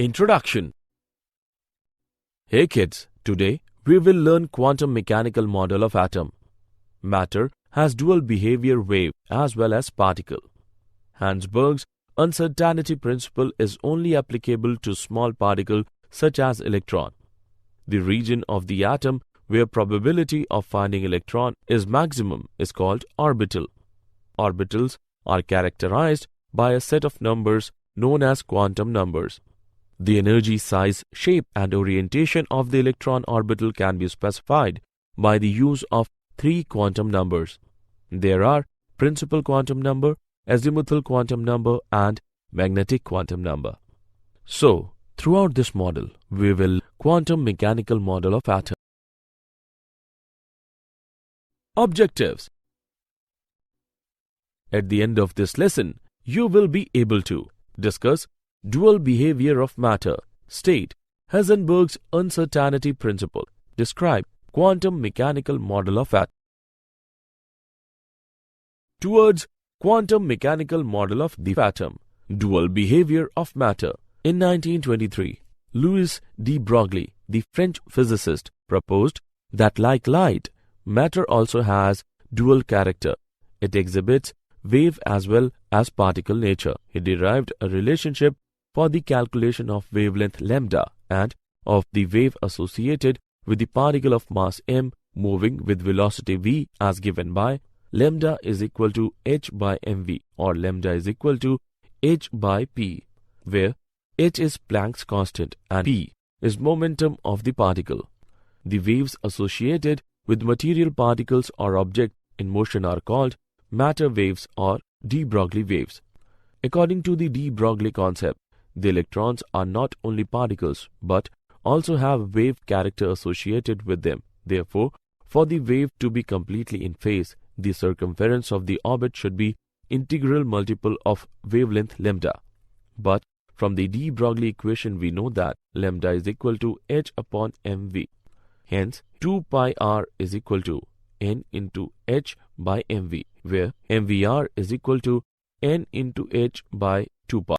Introduction. Hey kids, today we will learn quantum mechanical model of atom. Matter has dual behavior wave as well as particle. Heisenberg's uncertainty principle is only applicable to small particle such as electron. The region of the atom where probability of finding electron is maximum is called orbital. Orbitals are characterized by a set of numbers known as quantum numbers. The energy, size, shape and orientation of the electron orbital can be specified by the use of three quantum numbers. There are principal quantum number, azimuthal quantum number and magnetic quantum number. So, throughout this model, we will quantum mechanical model of atom. Objectives. At the end of this lesson, you will be able to discuss dual behavior of matter, state Heisenberg's uncertainty principle, describe quantum mechanical model of atom. Towards quantum mechanical model of the atom, dual behavior of matter. In 1923, Louis de Broglie, the French physicist, proposed that like light, matter also has dual character. It exhibits wave as well as particle nature. He derived a relationship for the calculation of wavelength lambda and of the wave associated with the particle of mass m moving with velocity v as given by lambda is equal to h by mv or lambda is equal to h by p, where h is Planck's constant and p is momentum of the particle. The waves associated with material particles or objects in motion are called matter waves or de Broglie waves. According to the de Broglie concept, the electrons are not only particles but also have wave character associated with them. Therefore, for the wave to be completely in phase, the circumference of the orbit should be integral multiple of wavelength lambda. But from the de Broglie equation we know that lambda is equal to h upon mv. Hence, 2 pi r is equal to n into h by mv, where mvr is equal to n into h by 2 pi.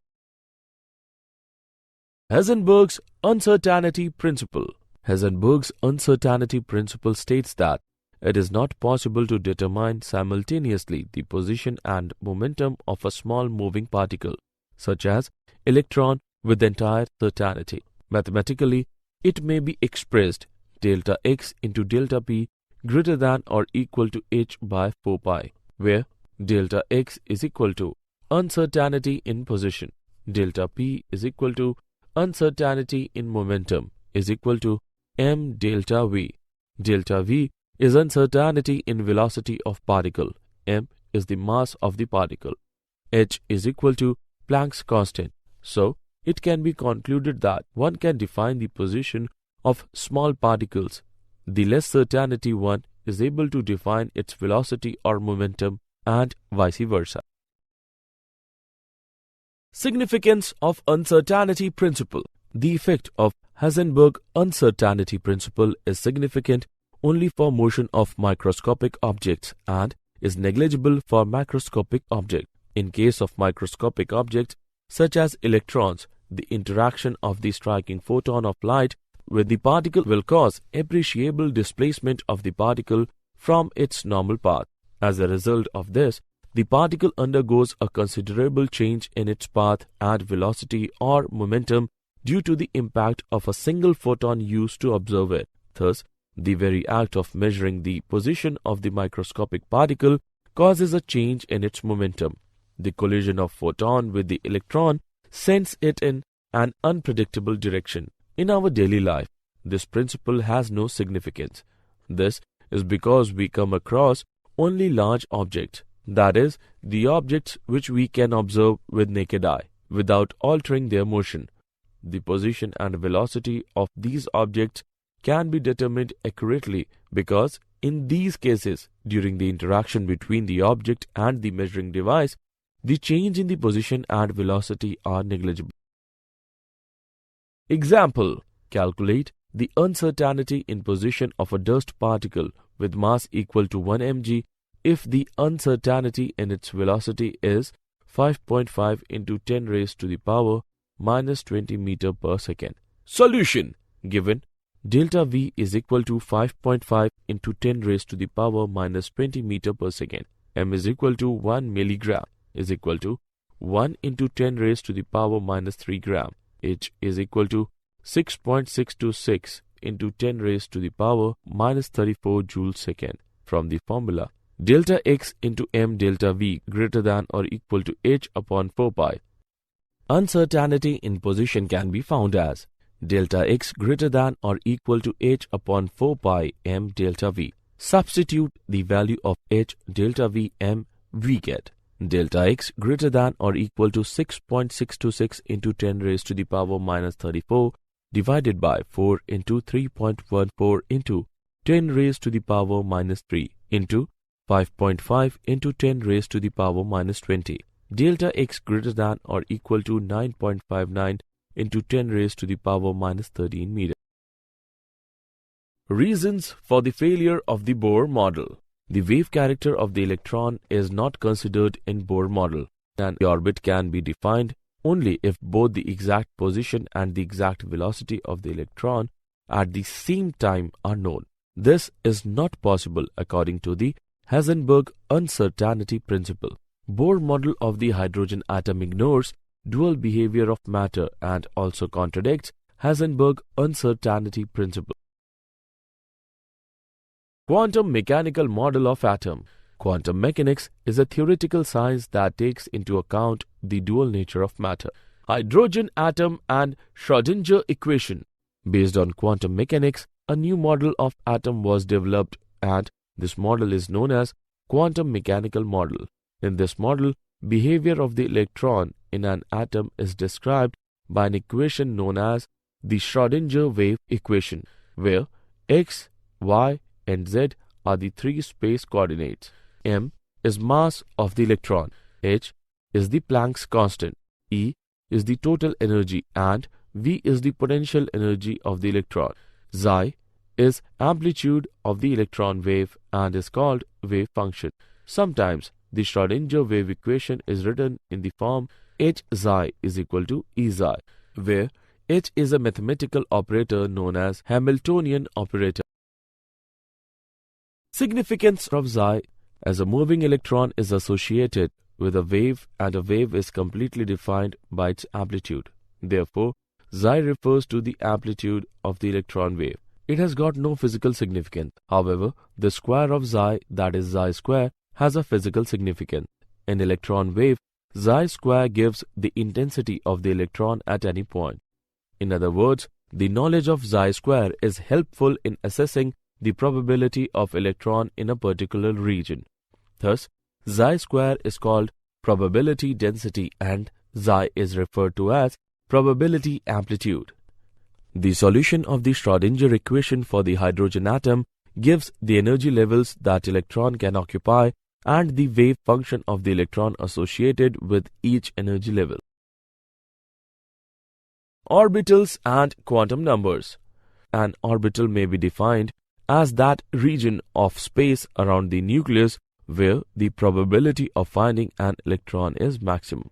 Heisenberg's uncertainty principle. Heisenberg's uncertainty principle states that it is not possible to determine simultaneously the position and momentum of a small moving particle, such as electron, with entire certainty. Mathematically, it may be expressed delta x into delta p greater than or equal to h by 4 pi, where delta x is equal to uncertainty in position, delta p is equal to uncertainty in momentum is equal to m delta v. Delta v is uncertainty in velocity of particle, m is the mass of the particle, h is equal to Planck's constant. So, it can be concluded that one can define the position of small particles. The less certainty one is able to define its velocity or momentum and vice versa. Significance of uncertainty principle. The effect of Heisenberg uncertainty principle is significant only for motion of microscopic objects and is negligible for macroscopic objects. In case of microscopic objects such as electrons, the interaction of the striking photon of light with the particle will cause appreciable displacement of the particle from its normal path. As a result of this, the particle undergoes a considerable change in its path and velocity or momentum due to the impact of a single photon used to observe it. Thus, the very act of measuring the position of the microscopic particle causes a change in its momentum. The collision of photon with the electron sends it in an unpredictable direction. In our daily life, this principle has no significance. This is because we come across only large objects, that is, the objects which we can observe with naked eye, without altering their motion. The position and velocity of these objects can be determined accurately because in these cases, during the interaction between the object and the measuring device, the change in the position and velocity are negligible. Example: calculate the uncertainty in position of a dust particle with mass equal to 1 mg if the uncertainty in its velocity is 5.5 into 10 raised to the power minus 20 meter per second. Solution given delta V is equal to 5.5 into 10 raised to the power minus 20 meter per second. M is equal to 1 milligram is equal to 1 into 10 raised to the power minus 3 gram. H is equal to 6.626 into 10 raised to the power minus 34 joule second. From the formula, delta X into M delta V greater than or equal to H upon 4 pi. Uncertainty in position can be found as delta X greater than or equal to H upon 4 pi M delta V. Substitute the value of H delta V M, we get delta X greater than or equal to 6.626 into 10 raised to the power minus 34 divided by 4 into 3.14 into 10 raised to the power minus 3 into 5.5 into 10 raised to the power minus 20. Delta X greater than or equal to 9.59 into 10 raised to the power minus 13 meter. Reasons for the failure of the Bohr model. The wave character of the electron is not considered in Bohr model, and the orbit can be defined only if both the exact position and the exact velocity of the electron at the same time are known. This is not possible according to the Heisenberg uncertainty principle. Bohr model of the hydrogen atom ignores dual behavior of matter and also contradicts Heisenberg uncertainty principle. Quantum mechanical model of atom. Quantum mechanics is a theoretical science that takes into account the dual nature of matter, hydrogen atom and Schrödinger equation. Based on quantum mechanics, a new model of atom was developed, and this model is known as quantum mechanical model. In this model, behavior of the electron in an atom is described by an equation known as the Schrödinger wave equation, where x, y, and z are the three space coordinates. M is mass of the electron, h is the Planck's constant, E is the total energy, and V is the potential energy of the electron. Xi is amplitude of the electron wave and is called wave function. Sometimes the Schrödinger wave equation is written in the form h xi is equal to E xi, where h is a mathematical operator known as Hamiltonian operator. Significance of Xi. As a moving electron is associated with a wave, and a wave is completely defined by its amplitude. Therefore, Xi refers to the amplitude of the electron wave. It has got no physical significance. However, the square of Xi, that is Xi square, has a physical significance. In electron wave, Xi square gives the intensity of the electron at any point. In other words, the knowledge of Xi square is helpful in assessing the probability of electron in a particular region. Thus, Xi square is called probability density and Xi is referred to as probability amplitude. The solution of the Schrödinger equation for the hydrogen atom gives the energy levels that electron can occupy and the wave function of the electron associated with each energy level. Orbitals and quantum numbers. An orbital may be defined as that region of space around the nucleus where the probability of finding an electron is maximum.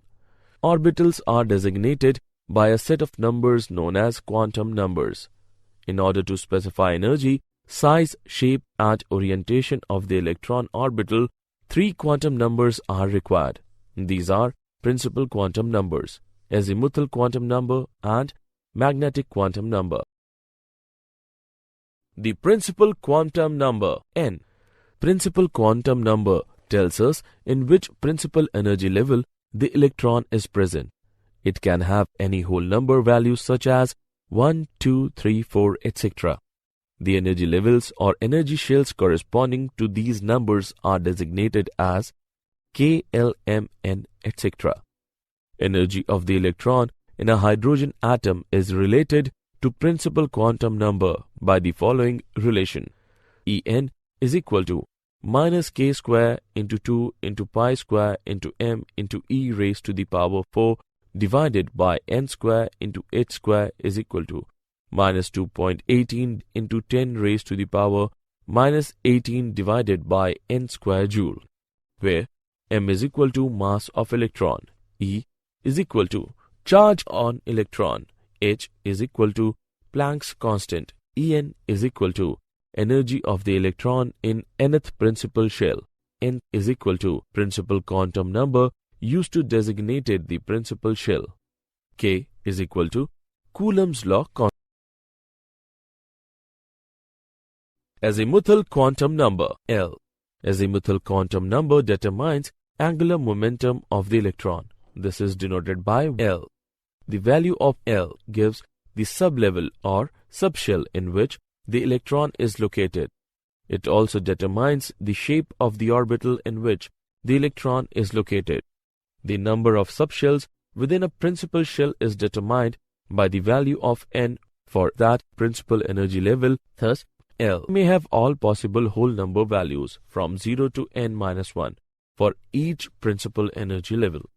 Orbitals are designated by a set of numbers known as quantum numbers. In order to specify energy, size, shape, and orientation of the electron orbital, three quantum numbers are required. These are principal quantum numbers, azimuthal quantum number, and magnetic quantum number. The principal quantum number, n. Principal quantum number tells us in which principal energy level the electron is present. It can have any whole number values such as 1, 2, 3, 4, etc. The energy levels or energy shells corresponding to these numbers are designated as K, L, M, N, etc. Energy of the electron in a hydrogen atom is related to principal quantum number by the following relation. En is equal to minus k square into 2 into pi square into m into e raised to the power 4 divided by n square into h square is equal to minus 2.18 into 10 raised to the power minus 18 divided by n square joule, where m is equal to mass of electron, e is equal to Charge on electron H is equal to Planck's constant. En is equal to energy of the electron in nth principal shell. N is equal to principal quantum number used to designate the principal shell. K is equal to Coulomb's law constant. Azimuthal quantum number L. Azimuthal quantum number determines angular momentum of the electron. This is denoted by L. The value of L gives the sublevel or subshell in which the electron is located. It also determines the shape of the orbital in which the electron is located. The number of subshells within a principal shell is determined by the value of n for that principal energy level. Thus, L may have all possible whole number values from 0 to n-1 for each principal energy level.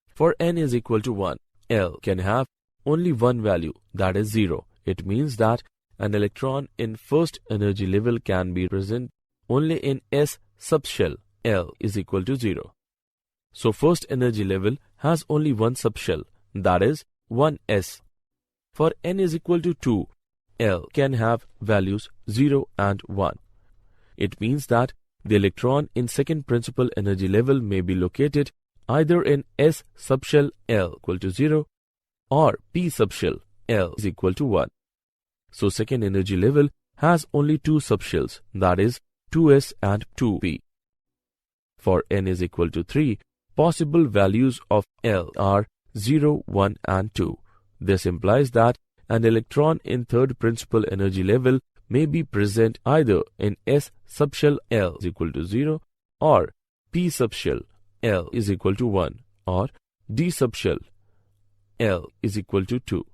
For n is equal to 1, L can have only one value, that is 0. It means that an electron in first energy level can be present only in S subshell. L is equal to 0. So first energy level has only one subshell, that is 1s. For n is equal to 2, L can have values 0 and 1. It means that the electron in second principal energy level may be located either in S subshell L equal to 0 or P subshell L is equal to 1. So second energy level has only two subshells, that is 2s and 2p. For n is equal to 3, possible values of L are 0, 1 and 2. This implies that an electron in third principal energy level may be present either in S subshell L is equal to 0 or P subshell L is equal to 1 or D subshell L is equal to 2.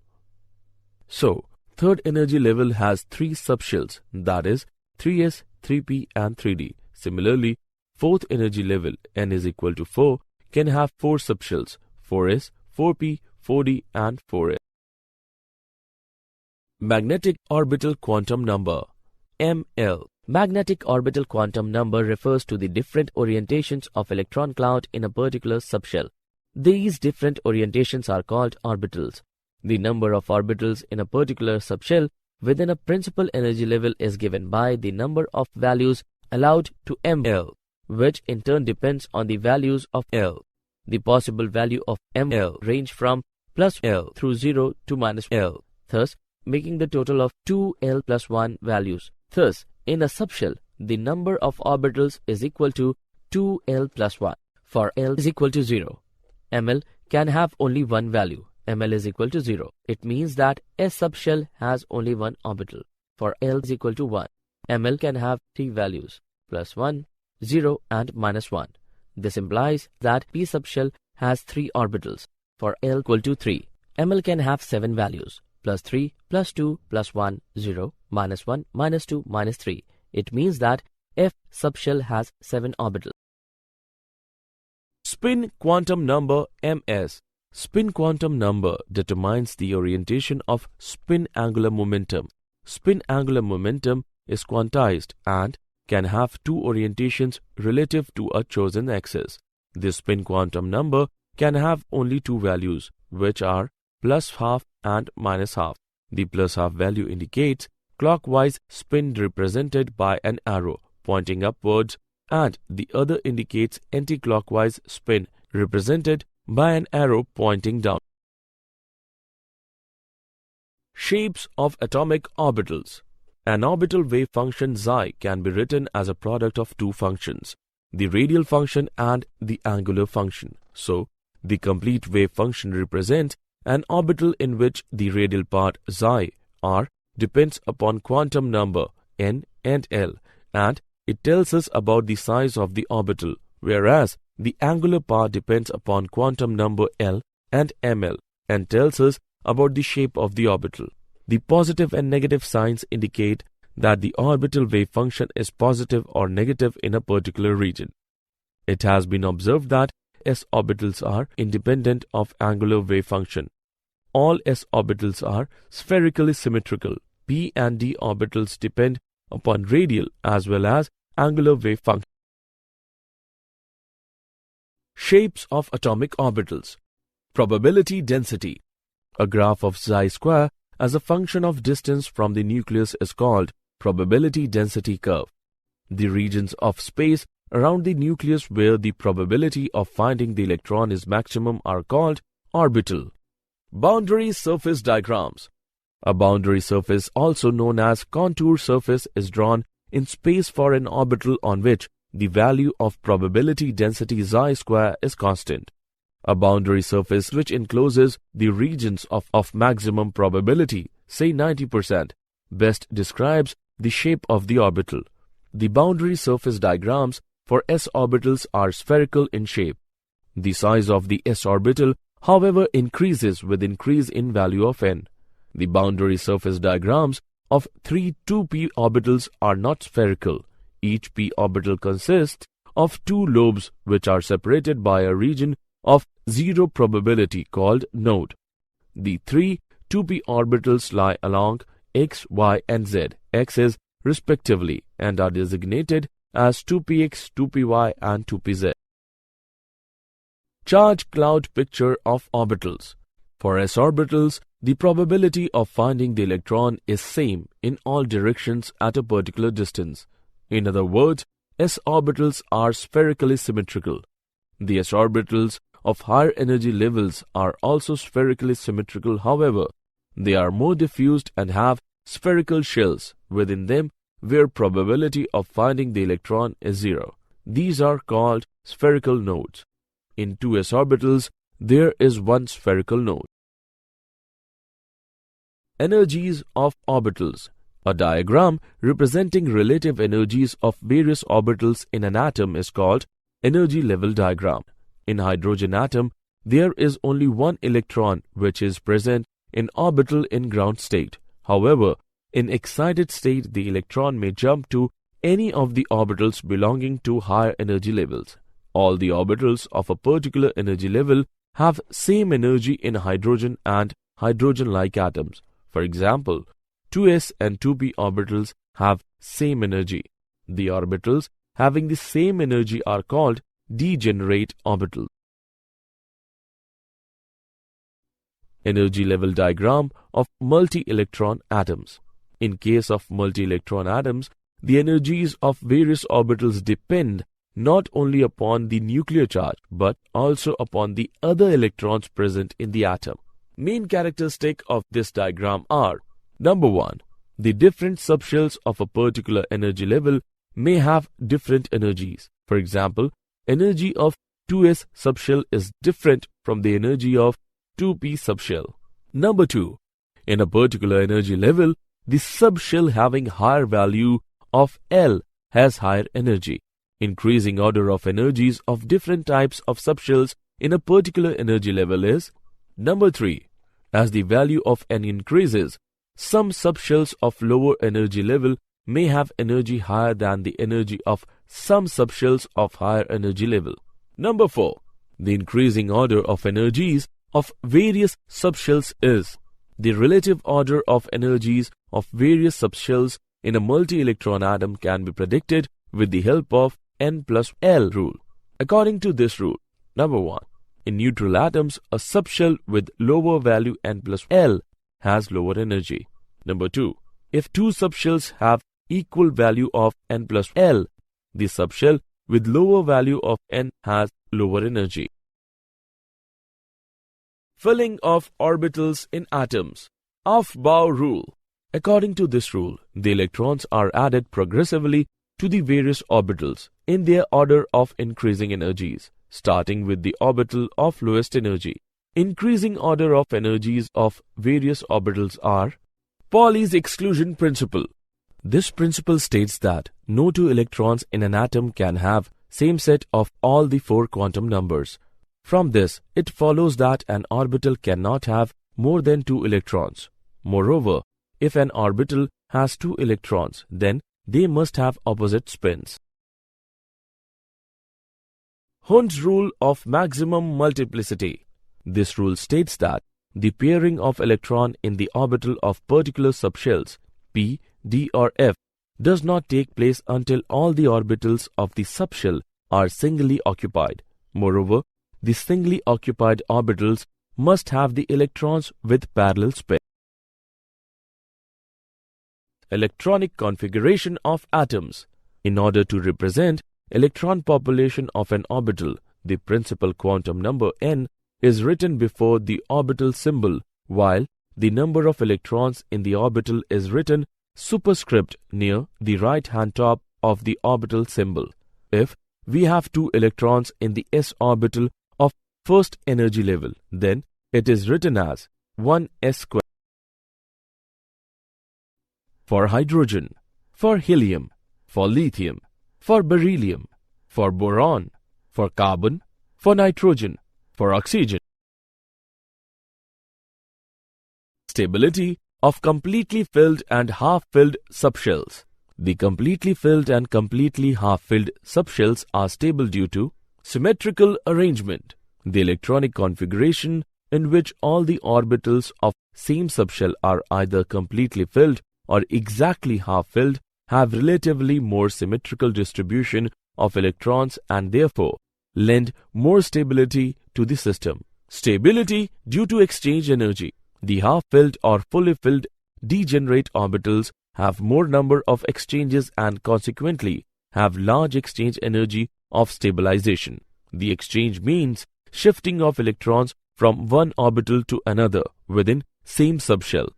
So, third energy level has three subshells, that is 3s, 3p and 3d. Similarly, fourth energy level n is equal to 4 can have four subshells, 4s, 4p, 4d and 4s. Magnetic orbital quantum number ML. Magnetic orbital quantum number refers to the different orientations of electron cloud in a particular subshell. These different orientations are called orbitals. The number of orbitals in a particular subshell within a principal energy level is given by the number of values allowed to ML, which in turn depends on the values of L. The possible value of ML range from plus L through 0 to minus L, thus making the total of 2L plus 1 values. Thus, in a subshell, the number of orbitals is equal to 2L plus 1. For L is equal to 0, ML can have only one value. ML is equal to 0. It means that S subshell has only one orbital. For L is equal to 1, ML can have three values, plus 1, 0 and minus 1. This implies that P subshell has three orbitals. For L equal to 3, ML can have 7 values, plus 3, plus 2, plus 1, 0, minus 1, minus 2, minus 3. It means that F subshell has 7 orbitals. Spin quantum number Ms. Spin quantum number determines the orientation of spin angular momentum. Spin angular momentum is quantized and can have two orientations relative to a chosen axis. This spin quantum number can have only two values, which are plus half and minus half. The plus half value indicates clockwise spin represented by an arrow pointing upwards, and the other indicates anti-clockwise spin represented by an arrow pointing down. Shapes of atomic orbitals. An orbital wave function psi can be written as a product of two functions, the radial function and the angular function. So, the complete wave function represents an orbital in which the radial part psi r depends upon quantum number n and l, and it tells us about the size of the orbital, whereas the angular part depends upon quantum number L and ml and tells us about the shape of the orbital. The positive and negative signs indicate that the orbital wave function is positive or negative in a particular region. It has been observed that s orbitals are independent of angular wave function. All s orbitals are spherically symmetrical. P and d orbitals depend upon radial as well as angular wave function. Shapes of atomic orbitals. Probability density. A graph of psi square as a function of distance from the nucleus is called probability density curve. The regions of space around the nucleus where the probability of finding the electron is maximum are called orbital. Boundary surface diagrams. A boundary surface, also known as contour surface, is drawn in space for an orbital on which the value of probability density psi square is constant. A boundary surface which encloses the regions of maximum probability, say 90%, best describes the shape of the orbital. The boundary surface diagrams for s orbitals are spherical in shape. The size of the s orbital, however, increases with increase in value of n. The boundary surface diagrams of 3 2p orbitals are not spherical. Each p orbital consists of 2 lobes which are separated by a region of zero probability called node. The 3 2p orbitals lie along x, y and z axes respectively and are designated as 2px, 2py and 2pz. Charge cloud picture of orbitals. For s orbitals, the probability of finding the electron is same in all directions at a particular distance. In other words, s orbitals are spherically symmetrical. The s orbitals of higher energy levels are also spherically symmetrical, however, they are more diffused and have spherical shells within them where probability of finding the electron is zero. These are called spherical nodes. In 2s orbitals, there is one spherical node. Energies of orbitals. A diagram representing relative energies of various orbitals in an atom is called energy level diagram. In hydrogen atom, there is only one electron which is present in orbital in ground state. However, in excited state, the electron may jump to any of the orbitals belonging to higher energy levels. All the orbitals of a particular energy level have same energy in hydrogen and hydrogen-like atoms. For example, 2s and 2p orbitals have same energy. The orbitals having the same energy are called degenerate orbitals. Energy level diagram of multi-electron atoms. In case of multi-electron atoms, the energies of various orbitals depend not only upon the nuclear charge but also upon the other electrons present in the atom. Main characteristics of this diagram are: number 1, the different subshells of a particular energy level may have different energies. For example, energy of 2s subshell is different from the energy of 2p subshell. Number 2, in a particular energy level, the subshell having higher value of L has higher energy. Increasing order of energies of different types of subshells in a particular energy level is: number 3, as the value of N increases, some subshells of lower energy level may have energy higher than the energy of some subshells of higher energy level. Number 4, the increasing order of energies of various subshells is: the relative order of energies of various subshells in a multi-electron atom can be predicted with the help of N plus L rule. According to this rule, number 1, in neutral atoms, a subshell with lower value N plus L has lower energy. Number 2, if two subshells have equal value of N plus L, the subshell with lower value of N has lower energy. Filling of orbitals in atoms. Aufbau rule. According to this rule, the electrons are added progressively to the various orbitals in their order of increasing energies, starting with the orbital of lowest energy. Increasing order of energies of various orbitals are: Pauli's exclusion principle. This principle states that no two electrons in an atom can have same set of all the 4 quantum numbers. From this, it follows that an orbital cannot have more than 2 electrons. Moreover, if an orbital has 2 electrons, then they must have opposite spins. Hund's rule of maximum multiplicity. This rule states that the pairing of electron in the orbital of particular subshells p, d or f does not take place until all the orbitals of the subshell are singly occupied. Moreover, the singly occupied orbitals must have the electrons with parallel spin. Electronic configuration of atoms. In order to represent electron population of an orbital, the principal quantum number n is written before the orbital symbol, while the number of electrons in the orbital is written superscript near the right-hand top of the orbital symbol. If we have 2 electrons in the s orbital of first energy level, then it is written as 1s squared. For hydrogen, for helium, for lithium, for beryllium, for boron, for carbon, for nitrogen, for oxygen. Stability of completely filled and half-filled subshells. The completely filled and completely half-filled subshells are stable due to symmetrical arrangement. The electronic configuration in which all the orbitals of same subshell are either completely filled or exactly half-filled have relatively more symmetrical distribution of electrons and therefore lend more stability to the system. Stability due to exchange energy. The half-filled or fully filled degenerate orbitals have more number of exchanges and consequently have large exchange energy of stabilization. The exchange means shifting of electrons from one orbital to another within same subshell.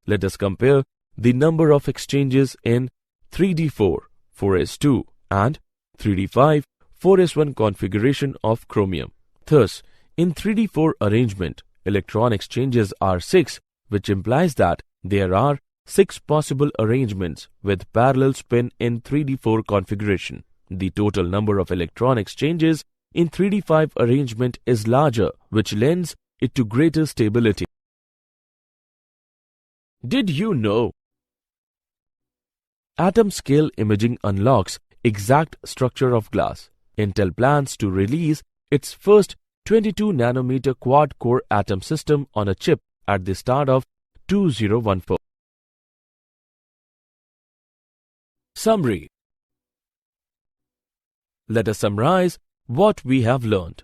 Let us compare the number of exchanges in 3d4, 4s2 and 3d5, 4s1 configuration of chromium. Thus, in 3d4 arrangement, electron exchanges are 6, which implies that there are 6 possible arrangements with parallel spin in 3d4 configuration. The total number of electron exchanges in 3d5 arrangement is larger, which lends it to greater stability. Did you know? Atom scale imaging unlocks exact structure of glass. Intel plans to release its first 22 nanometer quad-core atom system on a chip at the start of 2014. Summary. Let us summarize what we have learned.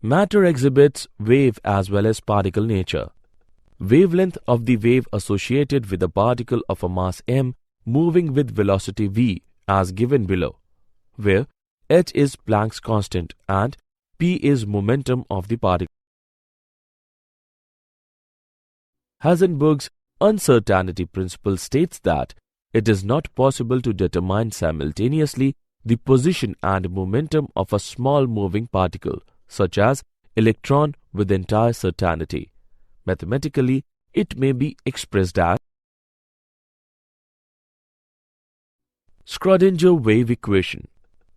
Matter exhibits wave as well as particle nature. Wavelength of the wave associated with a particle of a mass m moving with velocity v as given below, where h is Planck's constant and p is momentum of the particle. Heisenberg's uncertainty principle states that it is not possible to determine simultaneously the position and momentum of a small moving particle, such as electron, with entire certainty. Mathematically, it may be expressed as Schrödinger wave equation,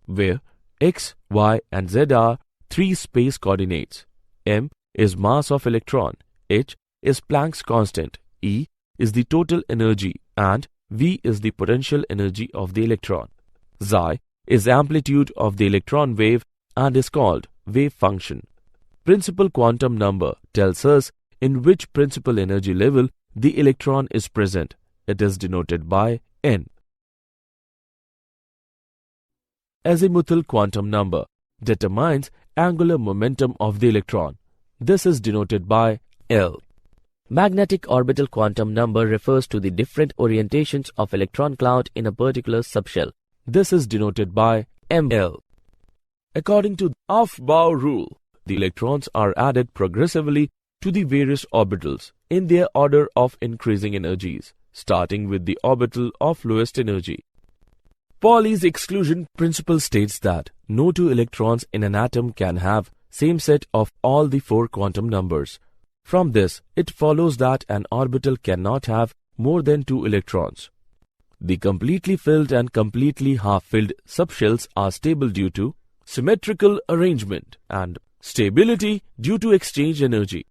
where x, y and z are 3 space coordinates. M is mass of electron, h is Planck's constant, E is the total energy and V is the potential energy of the electron. Xi is amplitude of the electron wave and is called wave function. Principal quantum number tells us in which principal energy level the electron is present. It is denoted by n. Azimuthal quantum number determines angular momentum of the electron. This is denoted by L. Magnetic orbital quantum number refers to the different orientations of electron cloud in a particular subshell. This is denoted by ML. According to Aufbau rule, the electrons are added progressively to the various orbitals in their order of increasing energies, starting with the orbital of lowest energy. Pauli's exclusion principle states that no 2 electrons in an atom can have same set of all the 4 quantum numbers. From this, it follows that an orbital cannot have more than 2 electrons. The completely filled and completely half-filled subshells are stable due to symmetrical arrangement and stability due to exchange energy.